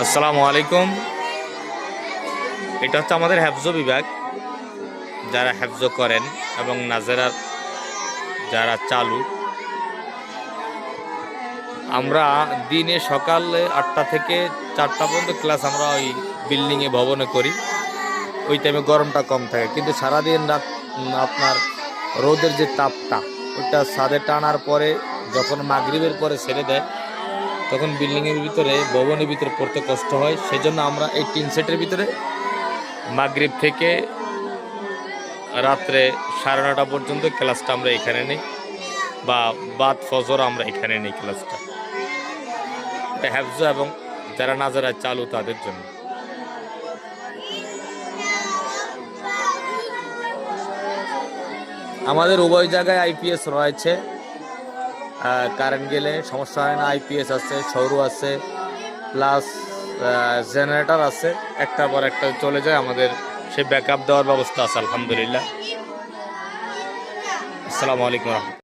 আসসালামু আলাইকুম। এটা হচ্ছে আমাদের হেফজ বিভাগ, যারা হেফজ করেন এবং নাজেরার যারা চালু। আমরা দিনে সকালে 8টা থেকে 4টা পর্যন্ত ক্লাস আমরা ওই বিল্ডিংয়ে ভবনে করি। ওই টাইমে গরমটা কম থাকে, কিন্তু সারাদিন রাত আপনার রোদের যে তাপটা ওইটা ছাদে টানার পরে যখন মাগরিবের পরে ছেড়ে দেয় তখন বিল্ডিংয়ের ভিতরে ভবনের ভিতরে পড়তে কষ্ট হয়। সেজন্য আমরা এই টিন সেটের ভিতরে মাগরিব থেকে রাত্রে 9:30 পর্যন্ত ক্লাসটা আমরা এখানে নিই, বা বাদ ফজর আমরা এখানে নিই ক্লাসটা। এটা হেফজ এবং যারা নাজারা চালু তাদের জন্য। আমাদের উভয় জায়গায় আইপিএস রয়েছে, কারেন্ট গেলে সমস্যা হয় না। আইপিএস আছে, সৌর আছে, প্লাস জেনারেটর আছে, একটার পর একটা চলে যায়। আমাদের সে ব্যাকআপ দেওয়ার ব্যবস্থা আছে আলহামদুলিল্লাহ। আসসালামু আলাইকুম।